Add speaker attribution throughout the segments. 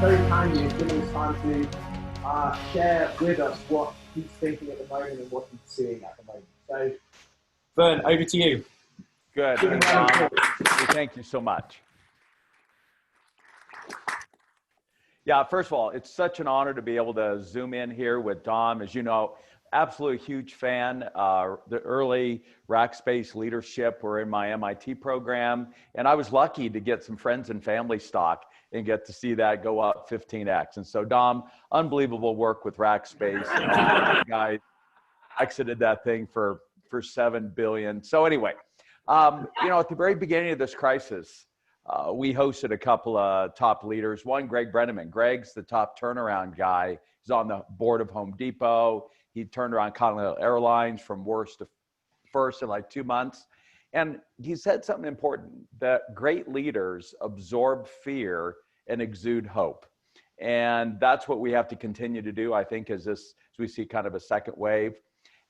Speaker 1: Very kindly giving us time to share with us what he's thinking at the moment and what he's seeing at the moment. So, Verne, over to you.
Speaker 2: Good. Hey, thank you so much. Yeah, first of all, it's such an honor to be able to zoom in here with Dom. As you know, absolutely huge fan. The early Rackspace leadership were in my MIT program, and I was lucky to get some friends and family stock and get to see that go up 15x. And so, Dom, unbelievable work with Rackspace. You guys exited that thing for $7 billion. So anyway, you know, at the very beginning of this crisis, we hosted a couple of top leaders. One, Greg Brenneman. Greg's the top turnaround guy. He's on the board of Home Depot. He turned around Continental Airlines from worst to first in like 2 months. And he said something important, that great leaders absorb fear and exude hope. And that's what we have to continue to do, I think, as we see kind of a second wave.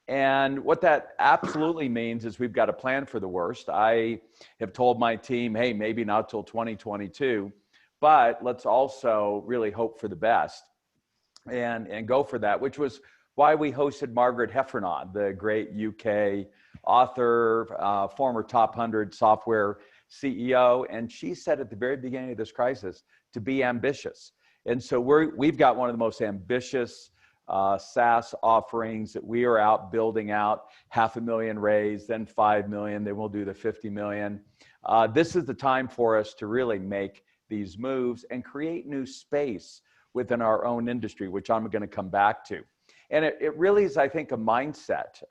Speaker 2: And what that absolutely means is we've got to plan for the worst. I have told my team, hey, maybe not till 2022, but let's also really hope for the best and go for that, which was why we hosted Margaret Heffernan, the great UK author, former top 100 software CEO. And she said at the very beginning of this crisis to be ambitious. And so we've got one of the most ambitious SaaS offerings that we are out building out. 500,000 raised, then 5 million, then we'll do the 50 million. This is the time for us to really make these moves and create new space within our own industry, which I'm going to come back to. And it really is, I think, a mindset.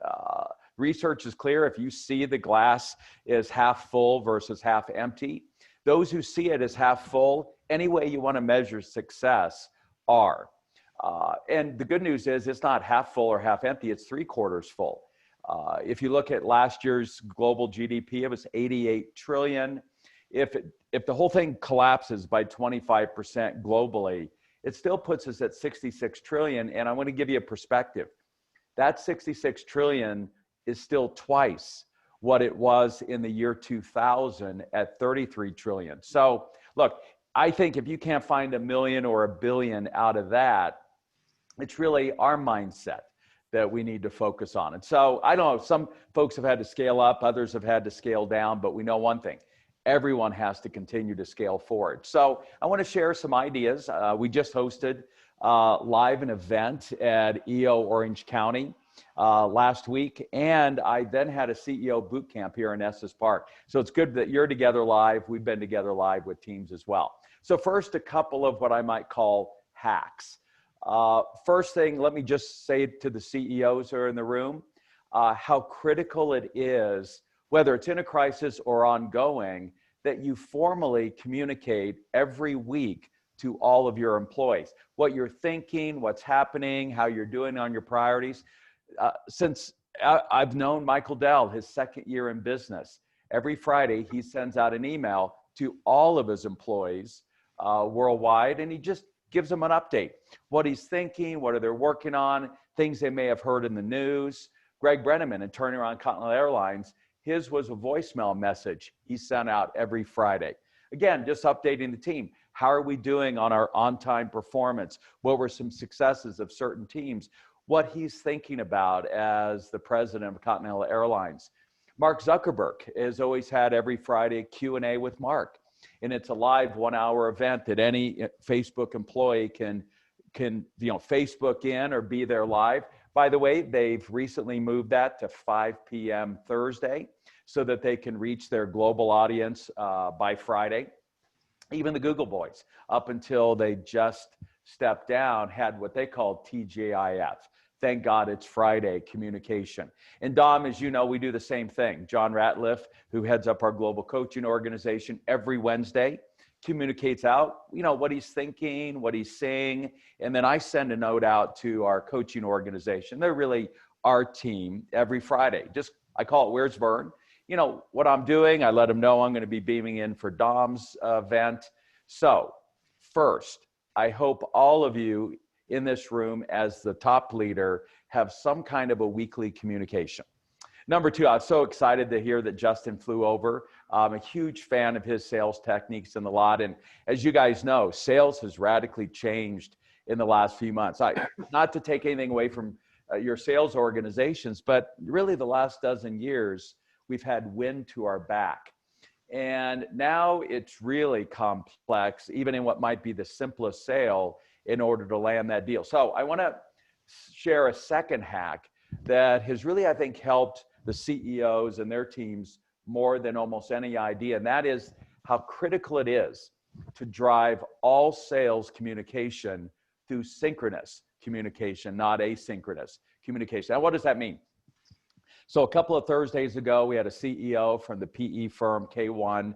Speaker 2: Research is clear. If you see the glass is half full versus half empty, those who see it as half full, any way you want to measure success are. And the good news is it's not half full or half empty, it's 3/4 full. If you look at last year's global GDP, it was 88 trillion. If the whole thing collapses by 25% globally, it still puts us at 66 trillion. And I want to give you a perspective. That 66 trillion is still twice what it was in the year 2000 at 33 trillion. So look, I think if you can't find $1 million or $1 billion out of that, it's really our mindset that we need to focus on. And so I don't know, some folks have had to scale up, others have had to scale down, but we know one thing, everyone has to continue to scale forward. So I want to share some ideas. We just hosted live an event at EO Orange County last week, and I then had a CEO boot camp here in Estes Park. So it's good that you're together live. We've been together live with teams as well. So first, a couple of what I might call hacks. First thing, let me just say to the CEOs who are in the room, how critical it is, whether it's in a crisis or ongoing, that you formally communicate every week to all of your employees, what you're thinking, what's happening, how you're doing on your priorities. Since I've known Michael Dell, his second year in business, every Friday he sends out an email to all of his employees worldwide, and he just gives them an update, what he's thinking, what are they working on, things they may have heard in the news. Greg Brenneman and turning around Continental Airlines, his was a voicemail message he sent out every Friday. Again, just updating the team. How are we doing on our on-time performance? What were some successes of certain teams? What he's thinking about as the president of Continental Airlines. Mark Zuckerberg has always had every Friday Q&A with Mark. And it's a live 1-hour event that any Facebook employee can Facebook in or be there live. By the way, they've recently moved that to 5 p.m. Thursday so that they can reach their global audience by Friday. Even the Google boys, up until they just stepped down, had what they called TGIF. Thank God it's Friday communication. And Dom, as you know, we do the same thing. John Ratliff, who heads up our global coaching organization, every Wednesday communicates out, what he's thinking, what he's saying. And then I send a note out to our coaching organization. They're really our team every Friday. I call it, where's Verne? What I'm doing, I let them know I'm going to be beaming in for Dom's event. So first, I hope all of you in this room as the top leader have some kind of a weekly communication. Number two, I was so excited to hear that Justin flew over. I'm a huge fan of his sales techniques and the lot. And as you guys know, sales has radically changed in the last few months. Not to take anything away from your sales organizations, but really the last dozen years, we've had wind to our back. And now it's really complex, even in what might be the simplest sale, in order to land that deal. So I want to share a second hack that has really, I think, helped the CEOs and their teams more than almost any idea. And that is how critical it is to drive all sales communication through synchronous communication, not asynchronous communication. Now, what does that mean? So a couple of Thursdays ago, we had a CEO from the PE firm K1.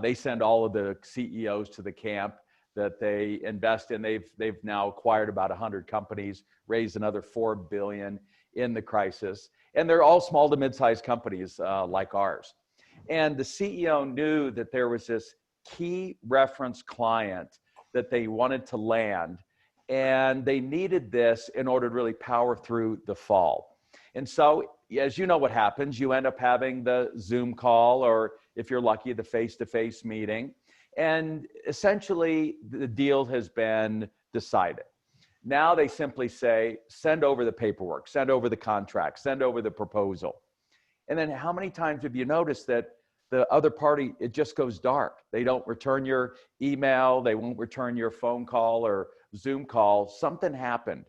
Speaker 2: They send all of the CEOs to the camp that they invest in. They've now acquired about 100 companies, raised another $4 billion in the crisis. And they're all small to mid-sized companies like ours. And the CEO knew that there was this key reference client that they wanted to land. And they needed this in order to really power through the fall. And so, as you know what happens, you end up having the Zoom call, or if you're lucky, the face-to-face meeting. And essentially, the deal has been decided. Now they simply say, send over the paperwork, send over the contract, send over the proposal. And then how many times have you noticed that the other party, it just goes dark? They don't return your email, they won't return your phone call or Zoom call. Something happened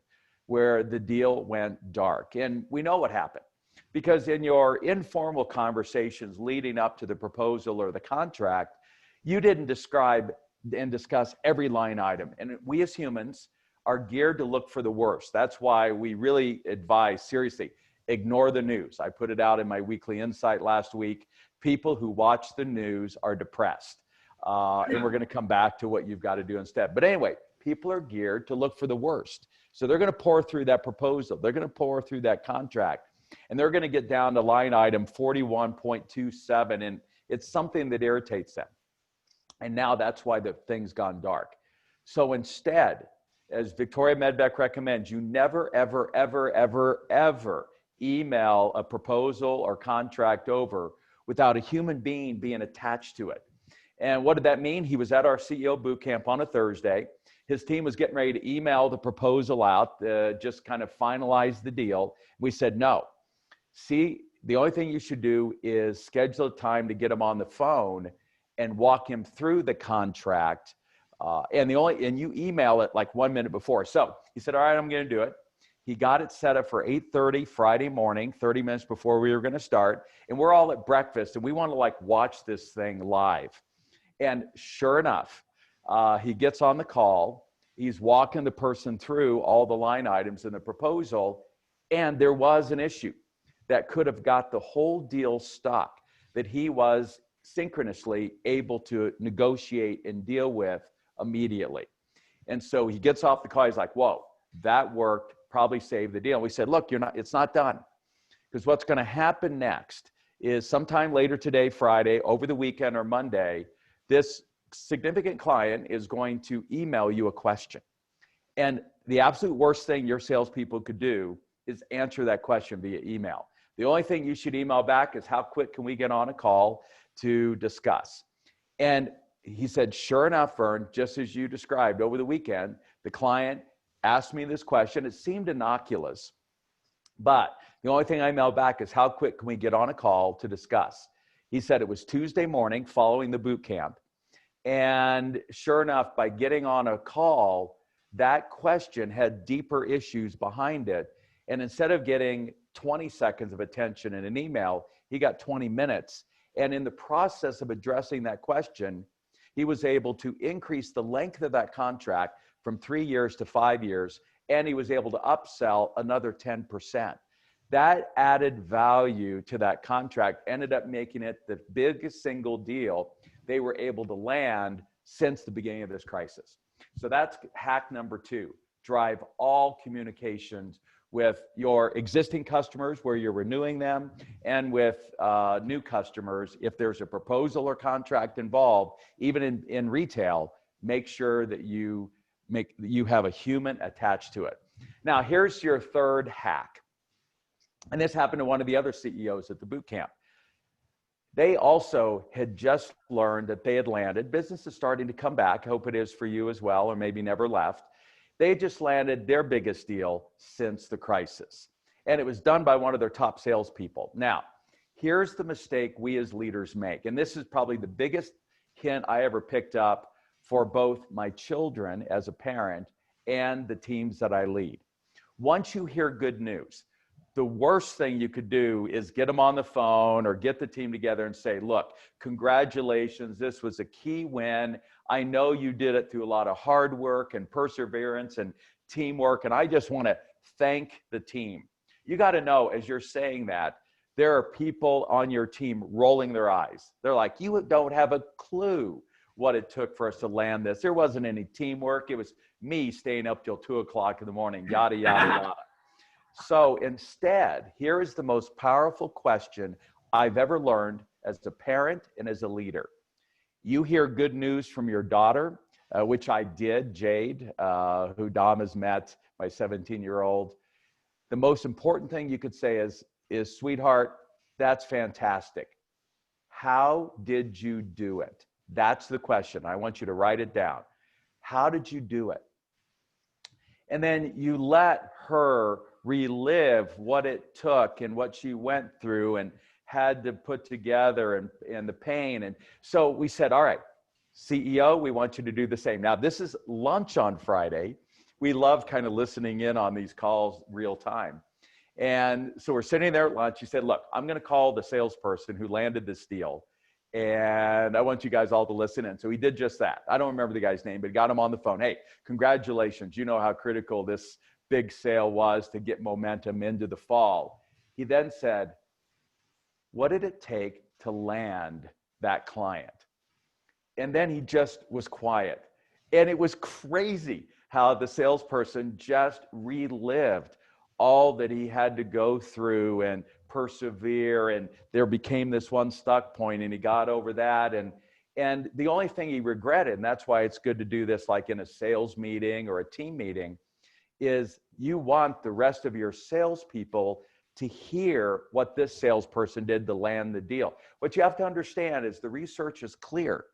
Speaker 2: where the deal went dark. And we know what happened, because in your informal conversations leading up to the proposal or the contract, you didn't describe and discuss every line item. And we as humans are geared to look for the worst. That's why we really advise, seriously, ignore the news. I put it out in my weekly insight last week. People who watch the news are depressed. And we're going to come back to what you've got to do instead. But anyway, people are geared to look for the worst. So they're going to pour through that proposal. They're going to pour through that contract. And they're going to get down to line item 41.27. And it's something that irritates them. And now that's why the thing's gone dark. So instead, as Victoria Medbeck recommends, you never, ever, ever, ever, ever email a proposal or contract over without a human being being attached to it. And what did that mean? He was at our CEO boot camp on a Thursday. His team was getting ready to email the proposal out, just kind of finalize the deal. We said, no. See, the only thing you should do is schedule a time to get him on the phone and walk him through the contract. And you email it like 1 minute before. So he said, all right, I'm going to do it. He got it set up for 8:30 Friday morning, 30 minutes before we were going to start. And we're all at breakfast and we want to like watch this thing live. And sure enough, he gets on the call. He's walking the person through all the line items in the proposal. And there was an issue that could have got the whole deal stuck that he was synchronously able to negotiate and deal with immediately. And so he gets off the call. He's like, whoa, that worked, probably saved the deal. We said, look, it's not done. Because what's going to happen next is sometime later today, Friday, over the weekend or Monday, this significant client is going to email you a question. And the absolute worst thing your salespeople could do is answer that question via email. The only thing you should email back is, how quick can we get on a call to discuss? And he said, sure enough, Verne, just as you described over the weekend, the client asked me this question. It seemed innocuous, but the only thing I emailed back is, how quick can we get on a call to discuss? He said it was Tuesday morning following the boot camp. And sure enough, by getting on a call, that question had deeper issues behind it. And instead of getting 20 seconds of attention in an email, he got 20 minutes. And in the process of addressing that question, he was able to increase the length of that contract from 3 years to 5 years, and he was able to upsell another 10%. That added value to that contract ended up making it the biggest single deal they were able to land since the beginning of this crisis. So that's hack number 2. Drive all communications with your existing customers where you're renewing them, and with new customers. If there's a proposal or contract involved, even in retail, make sure that you you have a human attached to it. Now, here's your third hack. And this happened to one of the other CEOs at the boot camp. They also had just learned that they had landed. Business is starting to come back. I hope it is for you as well, or maybe never left. They had just landed their biggest deal since the crisis. And it was done by one of their top salespeople. Now, here's the mistake we as leaders make. And this is probably the biggest hint I ever picked up for both my children as a parent and the teams that I lead. Once you hear good news, the worst thing you could do is get them on the phone or get the team together and say, look, congratulations, this was a key win. I know you did it through a lot of hard work and perseverance and teamwork, and I just want to thank the team. You got to know, as you're saying that, there are people on your team rolling their eyes. They're like, you don't have a clue what it took for us to land this. There wasn't any teamwork. It was me staying up till 2 o'clock in the morning, yada, yada, yada. So instead, here is the most powerful question I've ever learned as a parent and as a leader. You hear good news from your daughter, which I did, Jade, who Dom has met, my 17-year-old. The most important thing you could say is, sweetheart, that's fantastic. How did you do it? That's the question. I want you to write it down. How did you do it? And then you let her relive what it took and what she went through and had to put together and the pain. And so we said, all right, CEO, we want you to do the same. Now, this is lunch on Friday. We love kind of listening in on these calls real time. And so we're sitting there at lunch. She said, look, I'm going to call the salesperson who landed this deal, and I want you guys all to listen in. So he did just that. I don't remember the guy's name, but got him on the phone. Hey, congratulations. You know how critical this big sale was to get momentum into the fall. He then said, what did it take to land that client? And then he just was quiet. And it was crazy how the salesperson just relived all that he had to go through and persevere, and there became this one stuck point, and he got over that. And the only thing he regretted, and that's why it's good to do this like in a sales meeting or a team meeting, is you want the rest of your salespeople to hear what this salesperson did to land the deal. What you have to understand is the research is clear.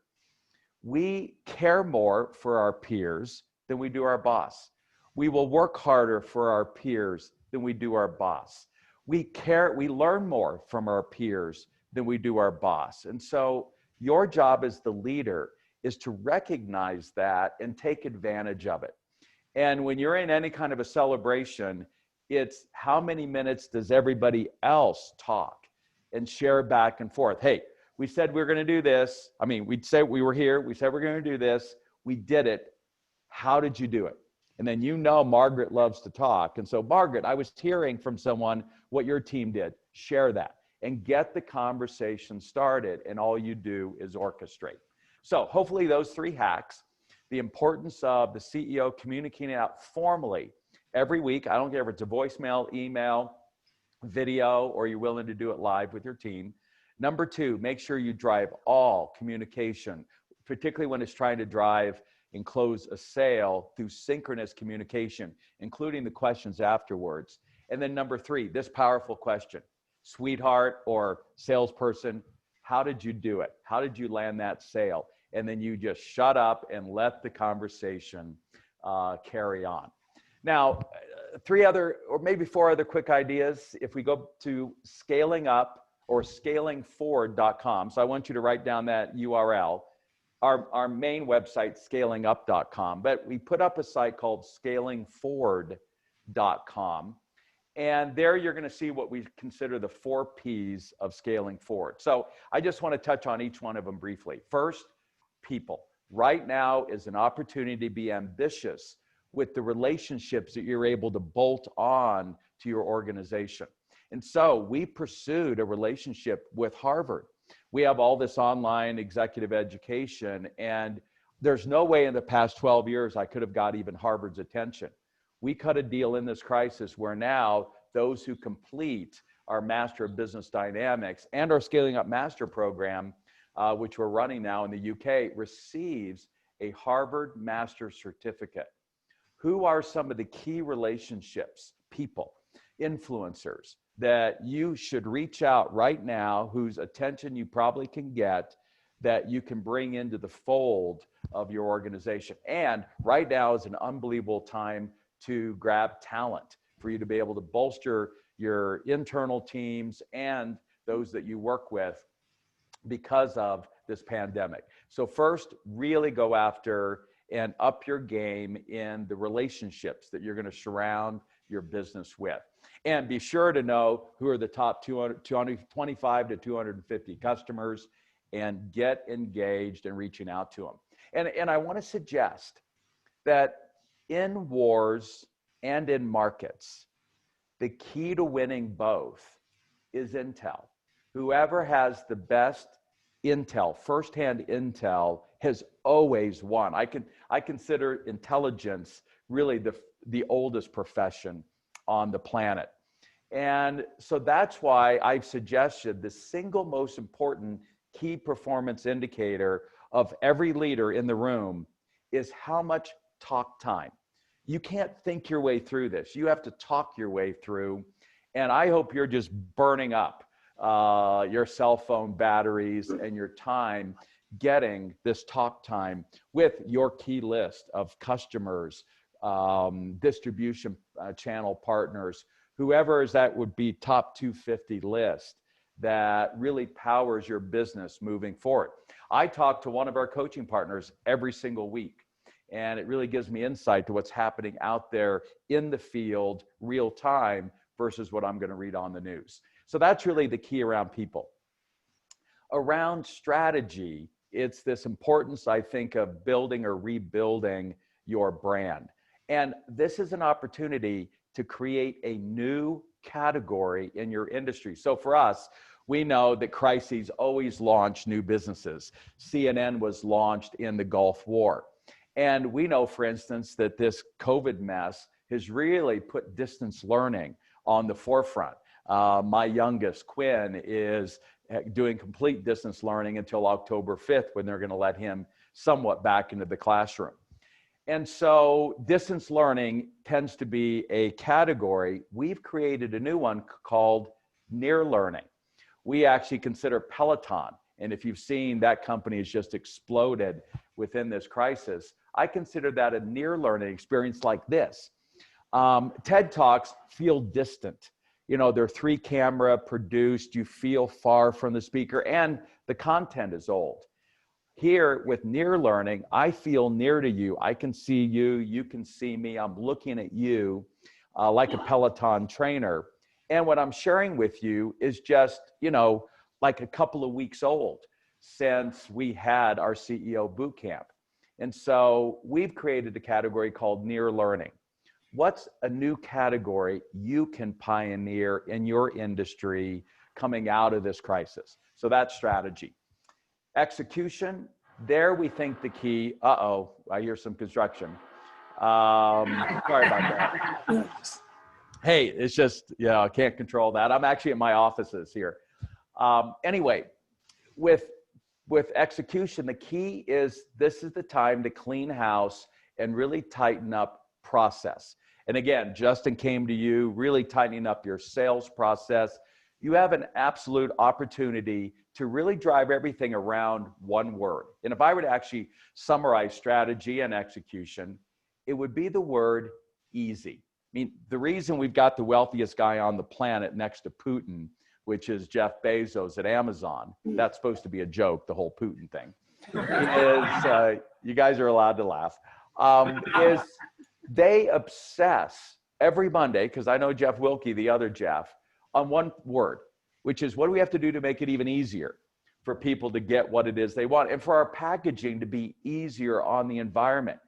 Speaker 2: We care more for our peers than we do our boss. We will work harder for our peers than we do our boss. We learn more from our peers than we do our boss. And so your job as the leader is to recognize that and take advantage of it. And when you're in any kind of a celebration, it's how many minutes does everybody else talk and share back and forth? Hey, we said we were going to do this. I mean, we'd say we were here. We said we're going to do this. We did it. How did you do it? And then Margaret loves to talk. And so, Margaret, I was hearing from someone what your team did. Share that and get the conversation started. And all you do is orchestrate. So hopefully those 3 hacks, the importance of the CEO communicating out formally every week. I don't care if it's a voicemail, email, video, or you're willing to do it live with your team. Number 2, make sure you drive all communication, particularly when it's trying to drive and close a sale, through synchronous communication, including the questions afterwards. And then number 3, this powerful question, sweetheart or salesperson, how did you do it? How did you land that sale? And then you just shut up and let the conversation carry on. Now, 3 other, or maybe 4 other quick ideas. If we go to scaling up or scalingforward.com, so I want you to write down that URL. Our main website, scalingup.com, but we put up a site called scalingforward.com. And there you're going to see what we consider the 4 Ps of scaling forward. So I just want to touch on each one of them briefly. First, people. Right now is an opportunity to be ambitious with the relationships that you're able to bolt on to your organization. And so we pursued a relationship with Harvard. We have all this online executive education, and there's no way in the past 12 years I could have got even Harvard's attention. We cut a deal in this crisis where now those who complete our Master of Business Dynamics and our Scaling Up Master program, which we're running now in the UK, receives a Harvard Master Certificate. who are some of the key relationships, people, influencers that you should reach out right now, whose attention you probably can get, that you can bring into the fold of your organization. And right now is an unbelievable time to grab talent for you to be able to bolster your internal teams and those that you work with because of this pandemic. So first, really go after and up your game in the relationships that you're going to surround your business with. And be sure to know who are the top 225 to 250 customers and get engaged in reaching out to them. And I want to suggest that in wars and in markets, the key to winning both is intel. Whoever has the best intel, firsthand intel, has always won. I consider intelligence really the oldest profession on the planet. And so that's why I've suggested the single most important key performance indicator of every leader in the room is how much talk time. You can't think your way through this. You have to talk your way through. And I hope you're just burning up your cell phone batteries and your time getting this talk time with your key list of customers, distribution channel partners, whoever is that would be top 250 list that really powers your business moving forward. I talk to one of our coaching partners every single week, and it really gives me insight to what's happening out there in the field real time versus what I'm going to read on the news. So that's really the key around people. Around strategy, it's this importance, I think, of building or rebuilding your brand. And this is an opportunity to create a new category in your industry. So for us, we know that crises always launch new businesses. CNN was launched in the Gulf War. And we know, for instance, that this COVID mess has really put distance learning on the forefront. My youngest, Quinn, is doing complete distance learning until October 5th, when they're going to let him somewhat back into the classroom. And so distance learning tends to be a category. We've created a new one called near learning. We actually consider Peloton, and if you've seen, that company has just exploded within this crisis. I consider that a near learning experience like this. TED Talks feel distant. You know, they're 3-camera produced, you feel far from the speaker, and the content is old. Here with near learning, I feel near to you. I can see you, you can see me. I'm looking at you like a Peloton trainer. And what I'm sharing with you is just, you know, like a couple of weeks old since we had our CEO boot camp. And so we've created a category called near learning. What's a new category you can pioneer in your industry coming out of this crisis? So that's strategy. Execution, there we think the key, I hear some construction. Sorry about that. Hey, it's just, I can't control that. I'm actually at my offices here. Anyway, with execution, the key is this is the time to clean house and really tighten up process. And again, Justin came to you, really tightening up your sales process. You have an absolute opportunity to really drive everything around one word. And if I were to actually summarize strategy and execution, it would be the word easy. I mean, the reason we've got the wealthiest guy on the planet next to Putin, which is Jeff Bezos at Amazon, that's supposed to be a joke, the whole Putin thing, is, you guys are allowed to laugh, is they obsess every Monday, because I know Jeff Wilkie, the other Jeff, on one word, which is what do we have to do to make it even easier for people to get what it is they want and for our packaging to be easier on the environment.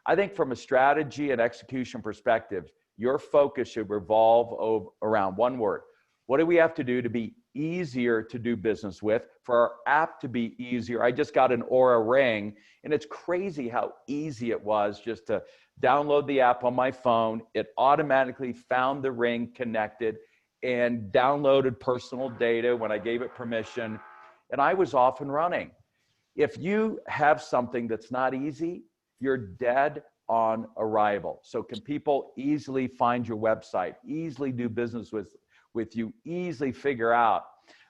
Speaker 2: I think from a strategy and execution perspective, your focus should revolve around one word. What do we have to do to be easier to do business with, for our app to be easier? I just got an Aura Ring, and it's crazy how easy it was just to download the app on my phone. It automatically found the ring, connected, and downloaded personal data when I gave it permission, and I was off and running. If you have something that's not easy, you're dead on arrival. So can people easily find your website, easily do business with you, easily figure out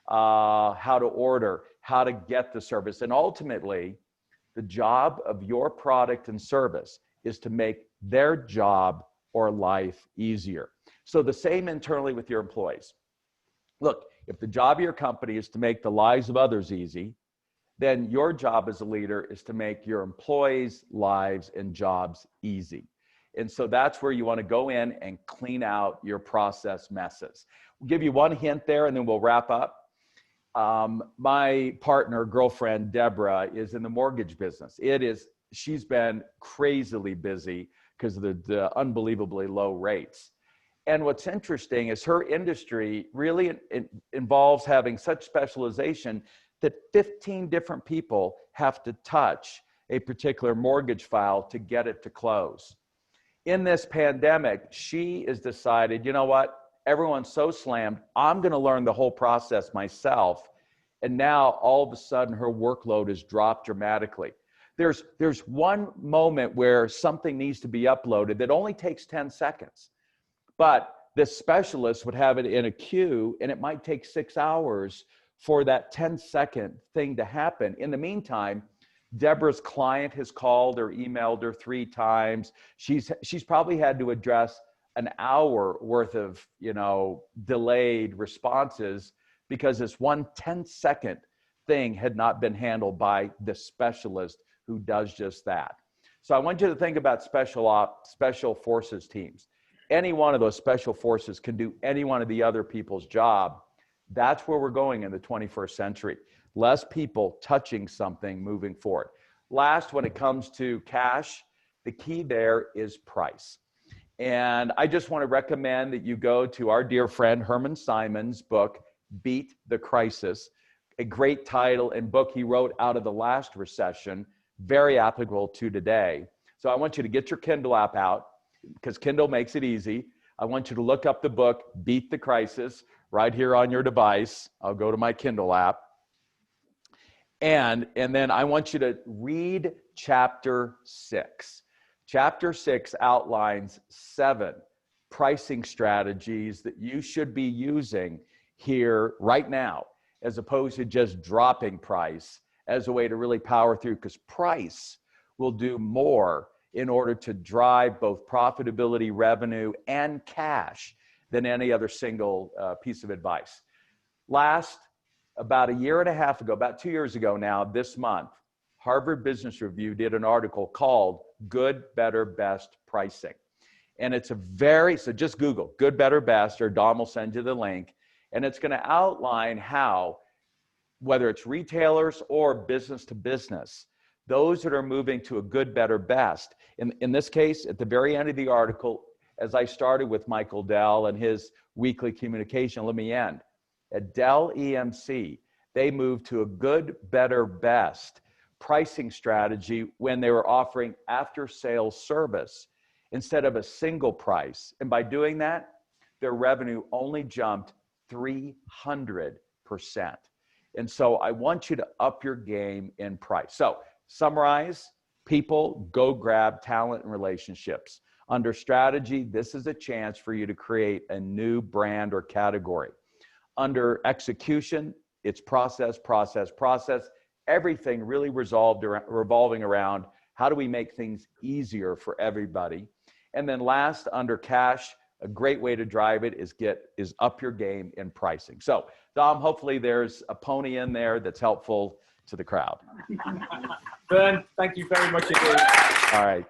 Speaker 2: how to order, how to get the service. And ultimately, the job of your product and service is to make their job or life easier. So the same internally with your employees. Look, if the job of your company is to make the lives of others easy, then your job as a leader is to make your employees' lives and jobs easy. And so that's where you want to go in and clean out your process messes. We'll give you one hint there and then we'll wrap up. My partner, girlfriend, Deborah, is in the mortgage business. She's been crazily busy because of the unbelievably low rates. And what's interesting is her industry really involves having such specialization that 15 different people have to touch a particular mortgage file to get it to close. In this pandemic, she has decided, you know what? Everyone's so slammed, I'm going to learn the whole process myself. And now all of a sudden her workload has dropped dramatically. There's one moment where something needs to be uploaded that only takes 10 seconds. But this specialist would have it in a queue and it might take 6 hours for that 10-second thing to happen. In the meantime, Deborah's client has called or emailed her 3 times. She's probably had to address an hour worth of, delayed responses because this one 10-second thing had not been handled by the specialist who does just that. So I want you to think about special forces teams. Any one of those special forces can do any one of the other people's job. That's where we're going in the 21st century. Less people touching something moving forward. Last, when it comes to cash, the key there is price. And I just want to recommend that you go to our dear friend Herman Simon's book, Beat the Crisis, a great title and book he wrote out of the last recession, very applicable to today. So I want you to get your Kindle app out because Kindle makes it easy. I want you to look up the book, Beat the Crisis, right here on your device. I'll go to my Kindle app. And then I want you to read chapter 6. Chapter 6 outlines 7 pricing strategies that you should be using here right now, as opposed to just dropping price as a way to really power through, because price will do more in order to drive both profitability, revenue, and cash than any other single piece of advice. Last, about a year and a half ago, about 2 years ago now, this month, Harvard Business Review did an article called Good, Better, Best Pricing. And it's so just Google Good, Better, Best, or Dom will send you the link. And it's going to outline how, whether it's retailers or business to business, those that are moving to a good, better, best. In this case, at the very end of the article, as I started with Michael Dell and his weekly communication, let me end. At Dell EMC, they moved to a good, better, best pricing strategy when they were offering after-sales service instead of a single price. And by doing that, their revenue only jumped 300%. And so I want you to up your game in price. So summarize, people, go grab talent and relationships. Under strategy, this is a chance for you to create a new brand or category. Under execution, it's process, process, process. Everything really revolving around how do we make things easier for everybody. And then last, under cash, a great way to drive it is up your game in pricing. So Dom, hopefully there's a pony in there that's helpful to the crowd.
Speaker 1: Verne, thank you very much indeed.
Speaker 2: All right.